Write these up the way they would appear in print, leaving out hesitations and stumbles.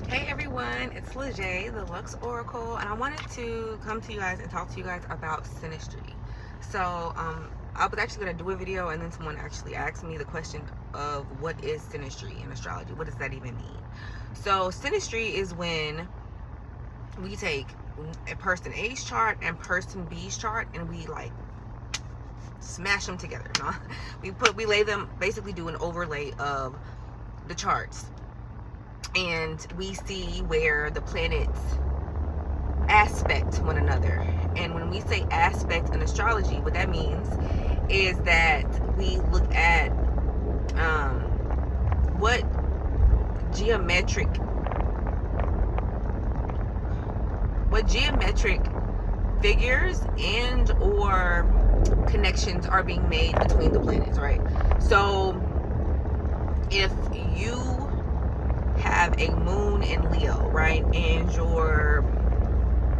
Hey everyone, it's Lejay, the Lux Oracle, and I wanted to come to you guys and talk to you guys about synastry. So, I was actually going to do a video, and then someone actually asked me the question of what is synastry in astrology? What does that even mean? So, synastry is when we take a person A's chart and person B's chart, and we like smash them together. No? We lay them, basically do an overlay of the charts, and we see where the planets aspect one another. And when we say aspect in astrology, what that means is that we look at what geometric figures and or connections are being made between the planets, right? So if you have a moon in Leo, right, and your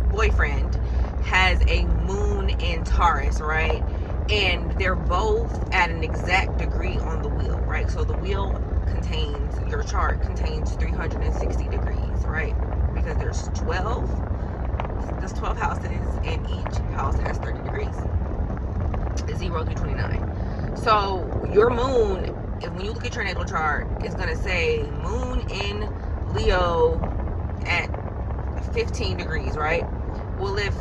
boyfriend has a moon in Taurus, right, and they're both at an exact degree on the wheel, right? So the wheel contains, your chart contains 360 degrees, right? Because there's 12 houses, and each house has 30 degrees, 0 through 29. So your moon, when you look at your natal chart, it's going to say moon in Leo at 15 degrees, right? Well, if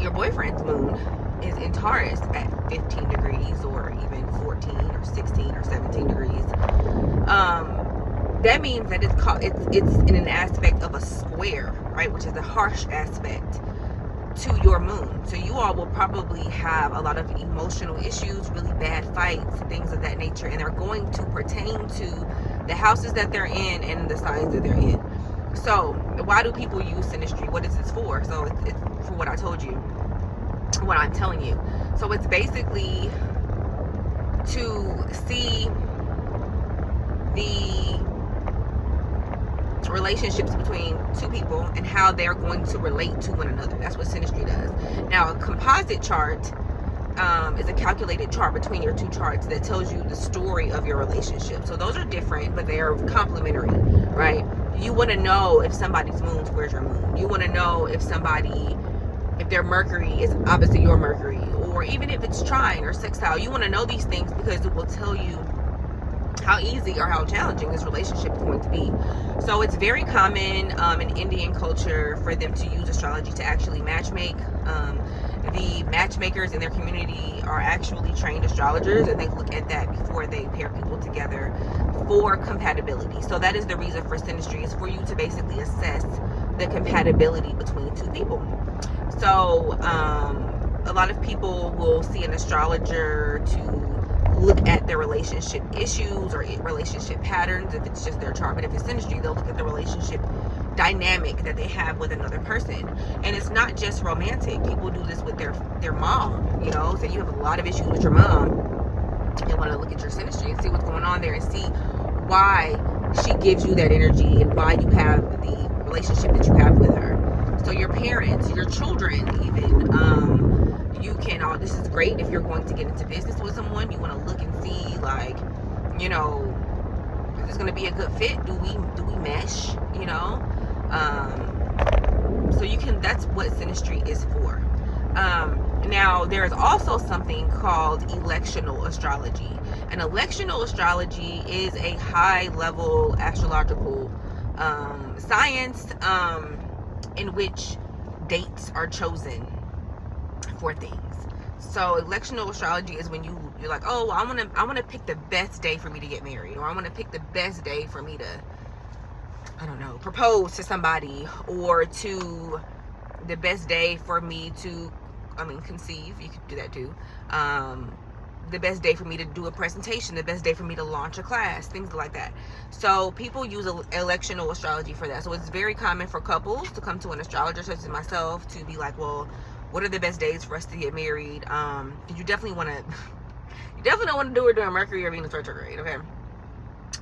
your boyfriend's moon is in Taurus at 15 degrees, or even 14 or 16 or 17 degrees, that means that it's in an aspect of a square, right? Which is a harsh aspect to your moon. So you all will probably have a lot of emotional issues, really bad fights, things of that nature, and they're going to pertain to the houses that they're in and the signs that they're in. So why do people use synastry? What is this for? So it's for what I told you, what I'm telling you. So it's basically to see the relationships between two people and how they're going to relate to one another. That's what synastry does. Now, a composite chart is a calculated chart between your two charts that tells you the story of your relationship. So those are different, but they are complementary, right? You want to know if somebody's moon squares your moon. You want to know if their Mercury is opposite your Mercury, or even if it's trine or sextile. You want to know these things because it will tell you how easy or how challenging this relationship is going to be. So it's very common in Indian culture for them to use astrology to actually matchmake. The matchmakers in their community are actually trained astrologers, and they look at that before they pair people together for compatibility. So that is the reason for synastry, is for you to basically assess the compatibility between two people. So a lot of people will see an astrologer to look at their relationship issues or relationship patterns if it's just their chart. But if it's synastry, they'll look at the relationship dynamic that they have with another person. And it's not just romantic. People do this with their mom, you know. So you have a lot of issues with your mom, you want to look at your synastry and see what's going on there and see why she gives you that energy and why you have the relationship that you have with her. So your parents, your children even, you can, this is great if you're going to get into business with someone. You want to look and see, like, you know, is this going to be a good fit? Do we mesh, you know? So you can, that's what synastry is for. Now, there's also something called electional astrology. And electional astrology is a high-level astrological science in which dates are chosen for things. So electional astrology is when you're like, oh, I want to pick the best day for me to get married, or I want to pick the best day for me to, I don't know, propose to somebody, or to the best day for me to, conceive. You could do that too. The best day for me to do a presentation, the best day for me to launch a class, things like that. So people use electional astrology for that. So it's very common for couples to come to an astrologer such as myself to be like, well, what are the best days for us to get married? You definitely want to don't want to do it during Mercury or Venus retrograde, okay?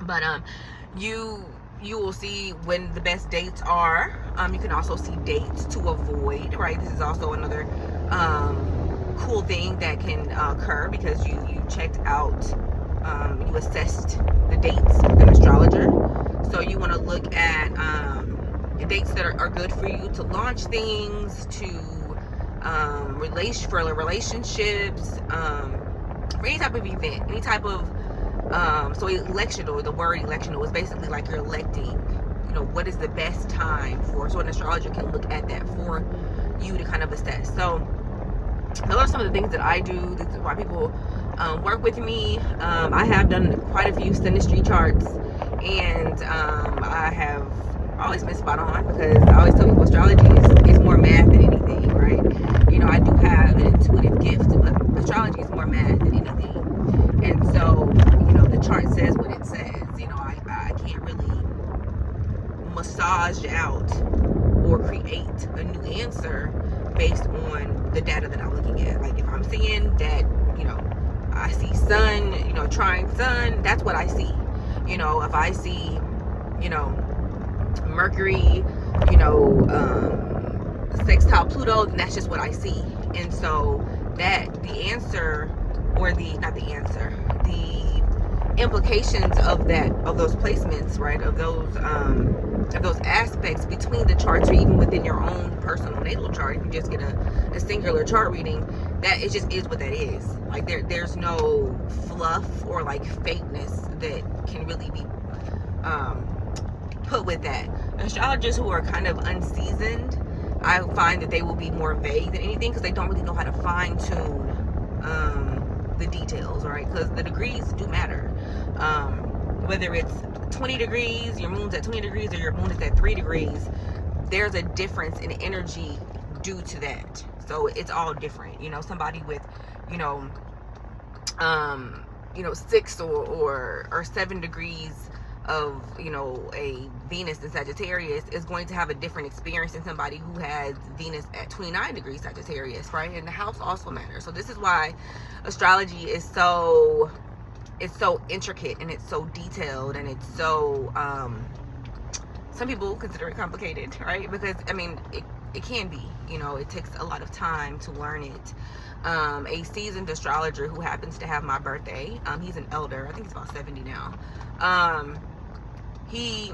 But you will see when the best dates are. You can also see dates to avoid, right? This is also another cool thing that can occur because you checked out, you assessed the dates with an astrologer. So you want to look at dates that are good for you to launch things, to for relationships, for any type of event, any type of so electional, the word electional is basically like you're electing, you know, what is the best time for, so an astrologer can look at that for you to kind of assess. So those are some of the things that I do. This is why people work with me. I have done quite a few Synastry charts, and I have always been spot on, because I always tell people astrology is more math than anything, right? You know, I do have an intuitive gift, but astrology is more math than anything. And so, you know, the chart says what it says. You know, I can't really massage out or create a new answer based on the data that I'm looking at. Like, if I'm seeing that, you know, I see sun, you know, trine sun, that's what I see. You know, if I see, you know, Mercury, you know, sextile Pluto, then that's just what I see. And so that the answer, or the implications of those placements, right, of those aspects between the charts, or even within your own personal natal chart, if you just get a singular chart reading, that it just is what that is. Like, there's no fluff or like fakeness that can really be put with that. Astrologers who are kind of unseasoned, I find that they will be more vague than anything, because they don't really know how to fine tune the details, right? Because the degrees do matter. Whether it's 20 degrees, your moon's at 20 degrees, or your moon is at 3 degrees, there's a difference in energy due to that. So it's all different. You know, somebody with, you know, 6 or 7 degrees of, you know, a Venus in Sagittarius is going to have a different experience than somebody who has Venus at 29 degrees Sagittarius, right? And the house also matters. So this is why astrology is so intricate, and it's so detailed, and it's so some people consider it complicated, right? Because I mean, it can be, you know, it takes a lot of time to learn it. A seasoned astrologer who happens to have my birthday, he's an elder, I think he's about 70 now, he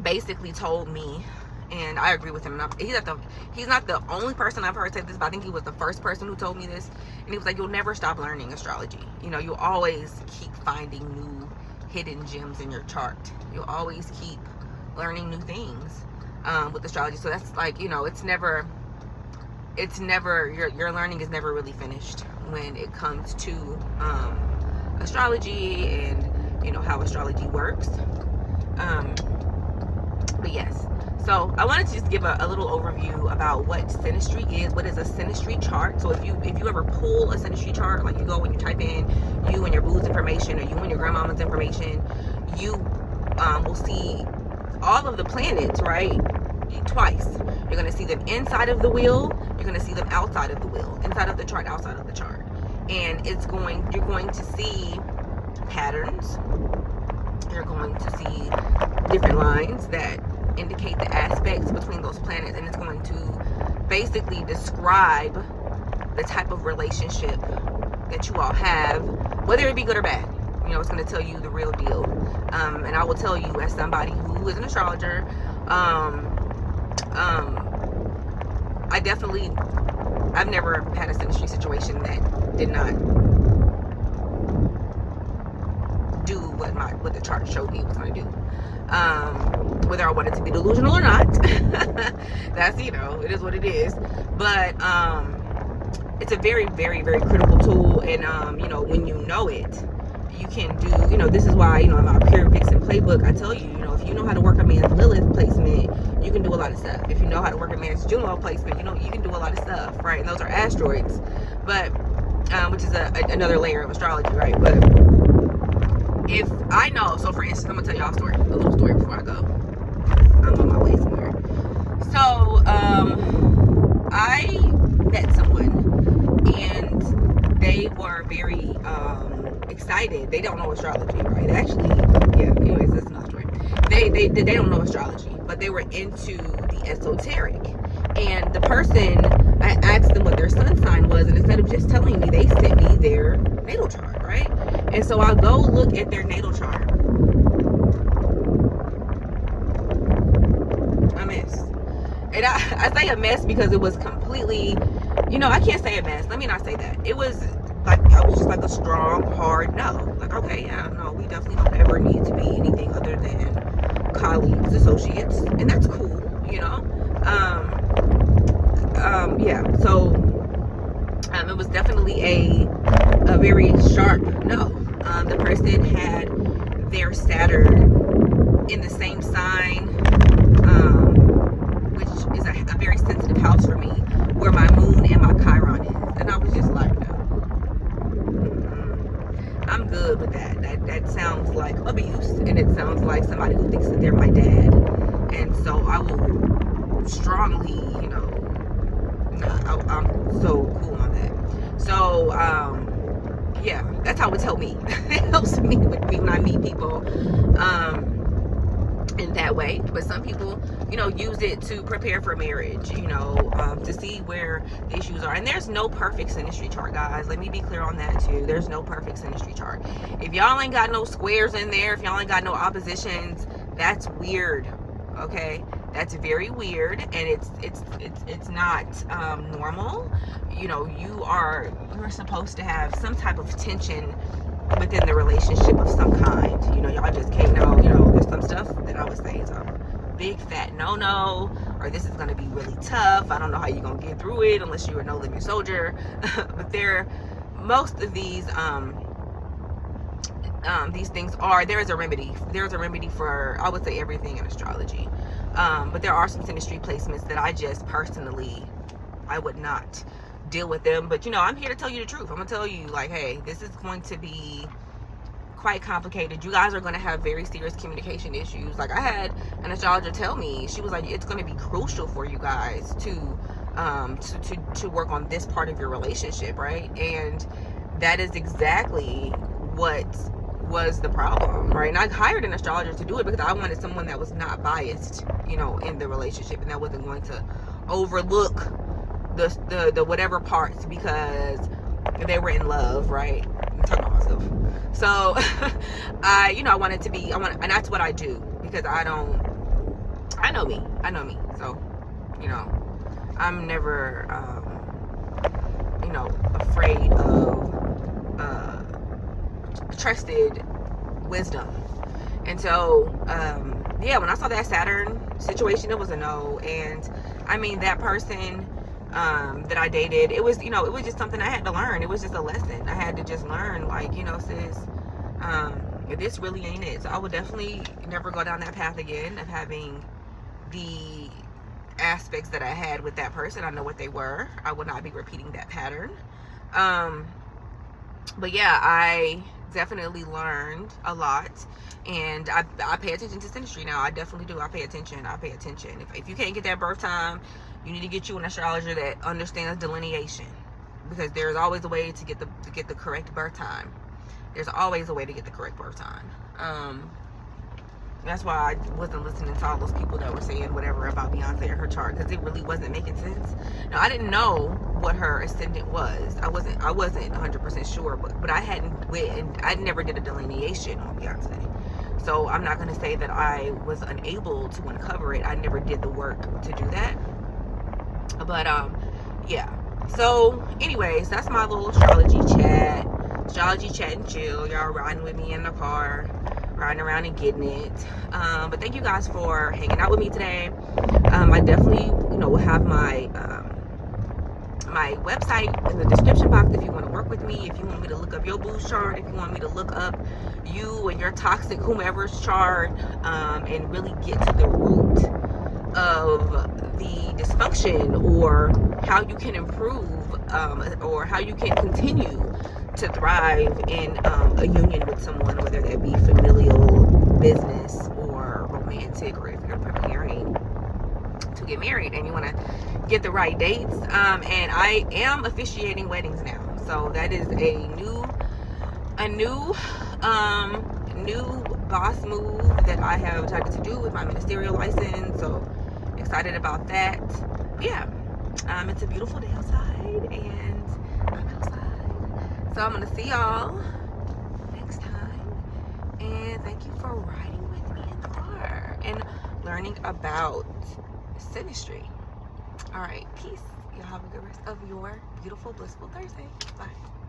basically told me, and I agree with him, he's not the only person I've heard say this, but I think he was the first person who told me this. And he was like, you'll never stop learning astrology. You know, you'll always keep finding new hidden gems in your chart. You'll always keep learning new things with astrology. So that's like, you know, it's never your learning is never really finished when it comes to astrology and, you know, how astrology works. But yes, so I wanted to just give a little overview about what Synastry is. What is a Synastry chart? So if you ever pull a Synastry chart, like you go and you type in you and your boo's information, or you and your grandmama's information, you will see all of the planets, right, twice. You're going to see them inside of the wheel, you're going to see them outside of the wheel, inside of the chart, outside of the chart. And you're going to see patterns. You're going to see different lines that indicate the aspects between those planets, and it's going to basically describe the type of relationship that you all have, whether it be good or bad. You know, it's going to tell you the real deal. And I will tell you, as somebody who is an astrologer, I've never had a Synastry situation that did not do what the chart showed me it was going to do. Whether I want it to be delusional or not, that's, you know, it is what it is. But it's a very, very, very critical tool. And you know, when you know it, you can do, you know, this is why, you know, in my Pure Vixen playbook, I tell you, you know, if you know how to work a man's Lilith placement, you can do a lot of stuff. If you know how to work a man's Juno placement, you know, you can do a lot of stuff, right? And those are asteroids, but which is another layer of astrology, right? But if I know, so for instance, I'm gonna tell y'all a little story before I go. I'm on my way somewhere. So I met someone, and they were very excited. They don't know astrology, right? Actually, yeah. Anyways, that's another story. They don't know astrology, but they were into the esoteric. And the person, I asked them what their sun sign was, and instead of just telling me, they sent me their natal chart, right? And so I'll go look at their natal chart, I say a mess because it was completely, I can't say a mess. Let me not say that. It was like, I was just like a strong, hard no. Like, okay, yeah, no, we definitely don't ever need to be anything other than colleagues, associates, and that's cool, yeah. So it was definitely a very sharp no. The person had their Saturn in the same sign, which is a very sensitive house for me, where my moon and my Chiron is, and I was just like, no, I'm good with that. That sounds like abuse, and it sounds like somebody who thinks that they're my dad, and so I will strongly, I'm so cool on that. So yeah, that's how it's helped me. It helps me when I meet people in that way. But some people, use it to prepare for marriage, to see where the issues are. And there's no perfect synastry chart, guys. Let me be clear on that too. There's no perfect synastry chart. If y'all ain't got no squares in there, if y'all ain't got no oppositions, that's weird. Okay, that's very weird, and it's not normal. You're supposed to have some type of tension within the relationship of some kind. Y'all just can't know. There's some stuff that I would say is a big fat no, or this is going to be really tough. I don't know how you're going to get through it unless you're a no-limit soldier. But most of these things there is a remedy. There's a remedy for, I would say, everything in astrology. But there are some synastry placements that I just personally, I would not deal with them. But I'm here to tell you the truth. I'm gonna tell you, like, hey, this is going to be quite complicated. You guys are going to have very serious communication issues. Like, I had an astrologer tell me, she was like, it's going to be crucial for you guys to work on this part of your relationship, right? And that is exactly what was the problem, right? And I hired an astrologer to do it because I wanted someone that was not biased, in the relationship, and that wasn't going to overlook the whatever parts because they were in love, right? I'm talking about myself. So I wanted to be, and that's what I do, because I know me. So, I'm never, afraid of trusted wisdom. And so, yeah, when I saw that Saturn situation, it was a no. And I mean, that person that I dated, it was just something I had to learn. It was just a lesson I had to just learn, like, sis, this really ain't it. So I would definitely never go down that path again of having the aspects that I had with that person. I know what they were. I would not be repeating that pattern. But yeah, I definitely learned a lot, and I pay attention to synastry now. I definitely do. I pay attention. If you can't get that birth time, you need to get you an astrologer that understands delineation, because there's always a way to get the correct birth time. There's always a way to get the correct birth time. That's why I wasn't listening to all those people that were saying whatever about Beyonce or her chart, because it really wasn't making sense. Now, I didn't know what her ascendant was. I wasn't 100% sure, but I hadn't went, and I never did a delineation on Beyonce. So I'm not going to say that I was unable to uncover it. I never did the work to do that. But yeah. So anyways, that's my little astrology chat and chill. Y'all riding with me in the car, riding around and getting it. But thank you guys for hanging out with me today. I definitely will have my my website in the description box if you want to work with me, if you want me to look up your boo's chart, if you want me to look up you and your toxic whomever's chart, and really get to the root of the dysfunction, or how you can improve, or how you can continue to thrive in a union with someone, whether that be familial, business, or romantic, or if you're preparing to get married and you want to get the right dates. And I am officiating weddings now, so that is a new boss move that I have decided to do with my ministerial license. So excited about that. But yeah, it's a beautiful day outside, and I'm outside. So I'm gonna see y'all next time, and thank you for riding with me in the car and learning about synastry. All right, peace. Y'all have a good rest of your beautiful, blissful Thursday. Bye.